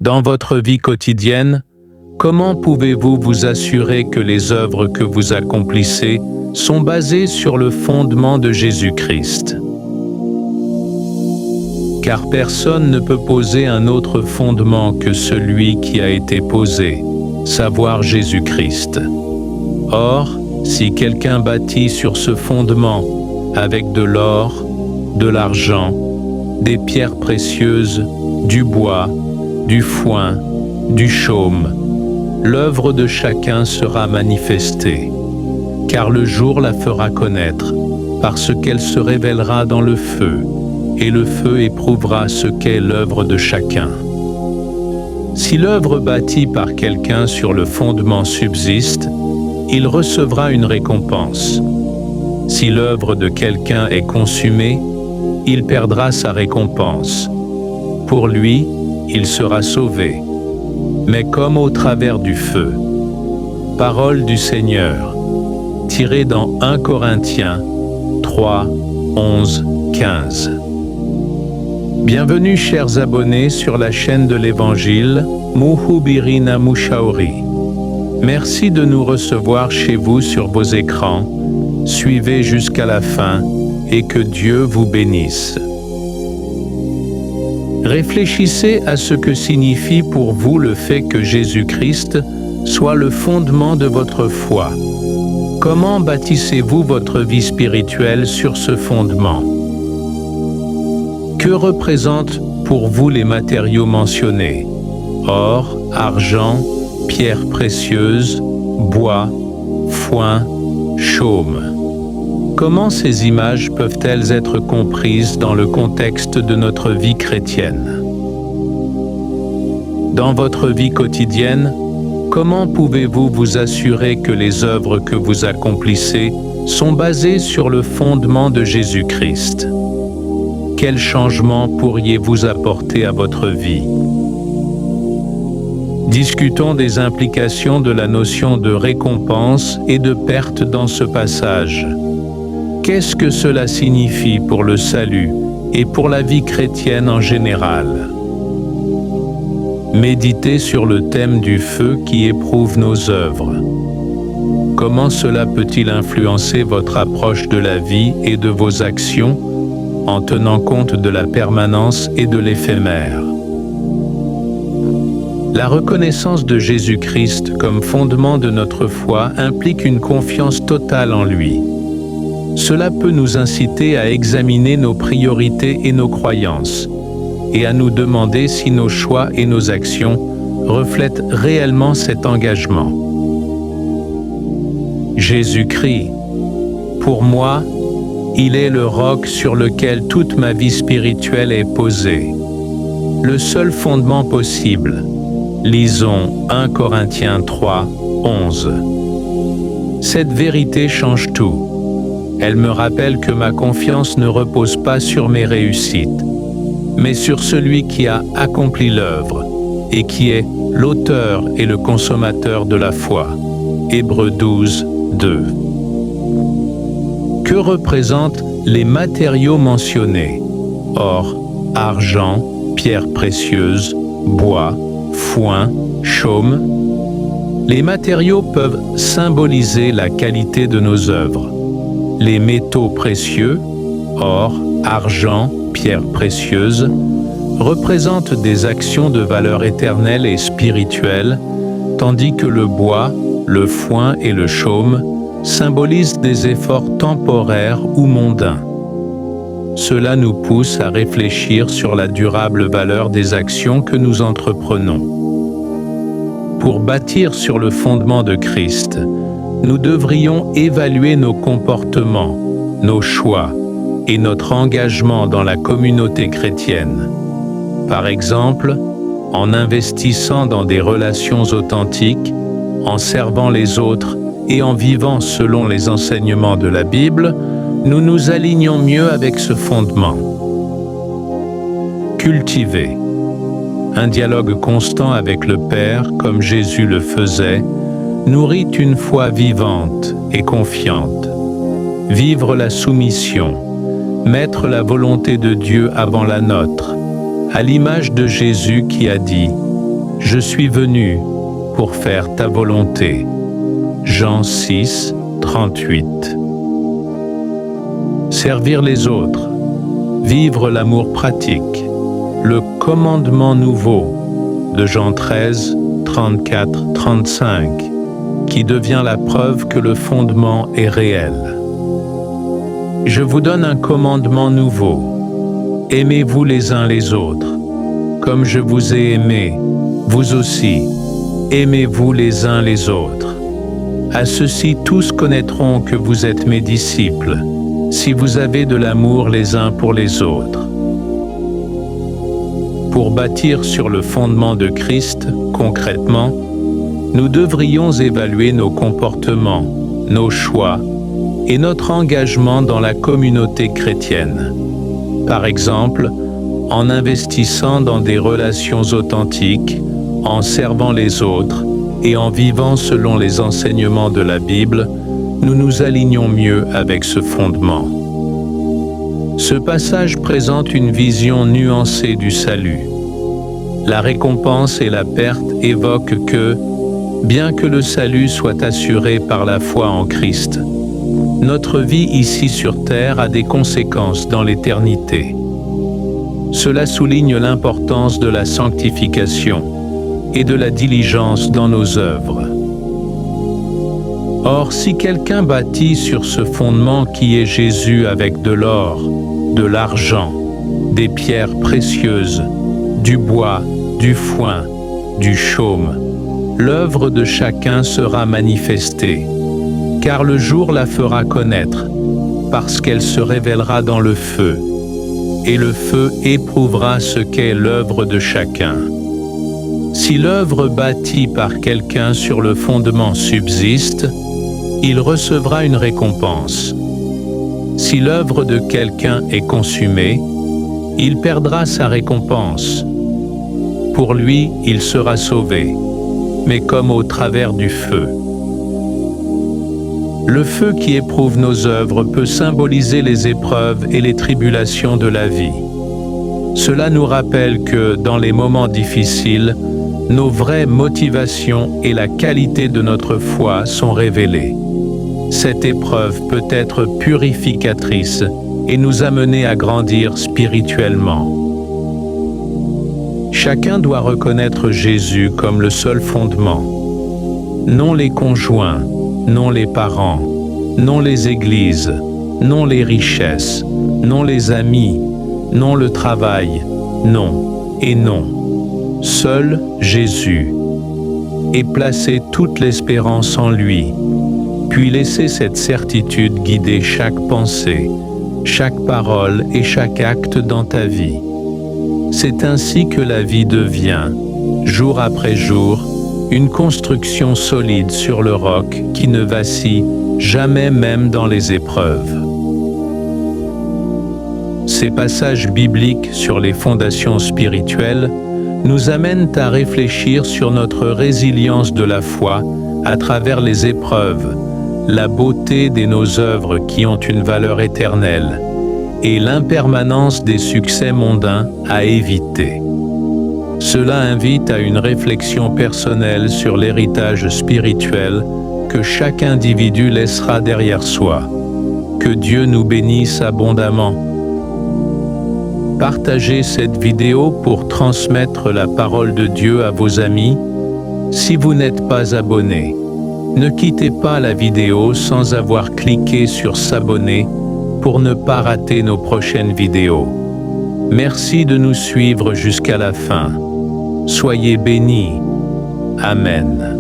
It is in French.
Dans votre vie quotidienne, comment pouvez-vous vous assurer que les œuvres que vous accomplissez sont basées sur le fondement de Jésus-Christ? Car personne ne peut poser un autre fondement que celui qui a été posé, savoir Jésus-Christ. Or, si quelqu'un bâtit sur ce fondement avec de l'or, de l'argent, des pierres précieuses, du bois, du foin, du chaume, l'œuvre de chacun sera manifestée, car le jour la fera connaître, parce qu'elle se révélera dans le feu, et le feu éprouvera ce qu'est l'œuvre de chacun. Si l'œuvre bâtie par quelqu'un sur le fondement subsiste, il recevra une récompense. Si l'œuvre de quelqu'un est consumée, il perdra sa récompense. Pour lui, il sera sauvé, mais comme au travers du feu. Parole du Seigneur, tirée dans 1 Corinthiens 3, 11, 15. Bienvenue chers abonnés sur la chaîne de l'Évangile, Mhubiri na Mshauri. Merci de nous recevoir chez vous sur vos écrans. Suivez jusqu'à la fin et que Dieu vous bénisse. Réfléchissez à ce que signifie pour vous le fait que Jésus-Christ soit le fondement de votre foi. Comment bâtissez-vous votre vie spirituelle sur ce fondement? Que représentent pour vous les matériaux mentionnés? Or, argent, pierres précieuses, bois, foin, chaume. Comment ces images peuvent-elles être comprises dans le contexte de notre vie chrétienne? Dans votre vie quotidienne, comment pouvez-vous vous assurer que les œuvres que vous accomplissez sont basées sur le fondement de Jésus-Christ? Quel changement pourriez-vous apporter à votre vie? Discutons des implications de la notion de récompense et de perte dans ce passage. Qu'est-ce que cela signifie pour le salut et pour la vie chrétienne en général? Méditez sur le thème du feu qui éprouve nos œuvres. Comment cela peut-il influencer votre approche de la vie et de vos actions en tenant compte de la permanence et de l'éphémère? La reconnaissance de Jésus-Christ comme fondement de notre foi implique une confiance totale en lui. Cela peut nous inciter à examiner nos priorités et nos croyances, et à nous demander si nos choix et nos actions reflètent réellement cet engagement. Jésus-Christ, pour moi, il est le roc sur lequel toute ma vie spirituelle est posée. Le seul fondement possible. Lisons 1 Corinthiens 3, 11. Cette vérité change tout. Elle me rappelle que ma confiance ne repose pas sur mes réussites, mais sur celui qui a accompli l'œuvre et qui est l'auteur et le consommateur de la foi. Hébreux 12, 2. Que représentent les matériaux mentionnés? Or, argent, pierres précieuses, bois, foin, chaume. Les matériaux peuvent symboliser la qualité de nos œuvres. Les métaux précieux, or, argent, pierres précieuses, représentent des actions de valeur éternelle et spirituelle, tandis que le bois, le foin et le chaume symbolisent des efforts temporaires ou mondains. Cela nous pousse à réfléchir sur la durable valeur des actions que nous entreprenons. Pour bâtir sur le fondement de Christ, nous devrions évaluer nos comportements, nos choix et notre engagement dans la communauté chrétienne. Par exemple, en investissant dans des relations authentiques, en servant les autres et en vivant selon les enseignements de la Bible, nous nous alignons mieux avec ce fondement. Cultiver un dialogue constant avec le Père, comme Jésus le faisait, nourrit une foi vivante et confiante. Vivre la soumission, mettre la volonté de Dieu avant la nôtre, à l'image de Jésus qui a dit Je suis venu pour faire ta volonté. Jean 6, 38. Servir les autres, vivre l'amour pratique, le commandement nouveau de Jean 13, 34, 35, qui devient la preuve que le fondement est réel. Je vous donne un commandement nouveau. Aimez-vous les uns les autres. Comme je vous ai aimé, vous aussi, aimez-vous les uns les autres. À ceci, tous connaîtront que vous êtes mes disciples, si vous avez de l'amour les uns pour les autres. Pour bâtir sur le fondement de Christ, concrètement, nous devrions évaluer nos comportements, nos choix et notre engagement dans la communauté chrétienne. Par exemple, en investissant dans des relations authentiques, en servant les autres et en vivant selon les enseignements de la Bible, nous nous alignons mieux avec ce fondement. Ce passage présente une vision nuancée du salut. La récompense et la perte évoquent que, bien que le salut soit assuré par la foi en Christ, notre vie ici sur terre a des conséquences dans l'éternité. Cela souligne l'importance de la sanctification et de la diligence dans nos œuvres. Or, si quelqu'un bâtit sur ce fondement qui est Jésus avec de l'or, de l'argent, des pierres précieuses, du bois, du foin, du chaume, l'œuvre de chacun sera manifestée, car le jour la fera connaître, parce qu'elle se révélera dans le feu, et le feu éprouvera ce qu'est l'œuvre de chacun. Si l'œuvre bâtie par quelqu'un sur le fondement subsiste, il recevra une récompense. Si l'œuvre de quelqu'un est consumée, il perdra sa récompense. Pour lui, il sera sauvé, mais comme au travers du feu. Le feu qui éprouve nos œuvres peut symboliser les épreuves et les tribulations de la vie. Cela nous rappelle que, dans les moments difficiles, nos vraies motivations et la qualité de notre foi sont révélées. Cette épreuve peut être purificatrice et nous amener à grandir spirituellement. Chacun doit reconnaître Jésus comme le seul fondement. Non les conjoints, non les parents, non les églises, non les richesses, non les amis, non le travail, non et non. Seul Jésus. Et placer toute l'espérance en lui, puis laisser cette certitude guider chaque pensée, chaque parole et chaque acte dans ta vie. C'est ainsi que la vie devient, jour après jour, une construction solide sur le roc qui ne vacille jamais même dans les épreuves. Ces passages bibliques sur les fondations spirituelles nous amènent à réfléchir sur notre résilience de la foi à travers les épreuves, la beauté de nos œuvres qui ont une valeur éternelle et l'impermanence des succès mondains à éviter. Cela invite à une réflexion personnelle sur l'héritage spirituel que chaque individu laissera derrière soi. Que Dieu nous bénisse abondamment. Partagez cette vidéo pour transmettre la parole de Dieu à vos amis. Si vous n'êtes pas abonné, ne quittez pas la vidéo sans avoir cliqué sur s'abonner pour ne pas rater nos prochaines vidéos. Merci de nous suivre jusqu'à la fin. Soyez bénis. Amen.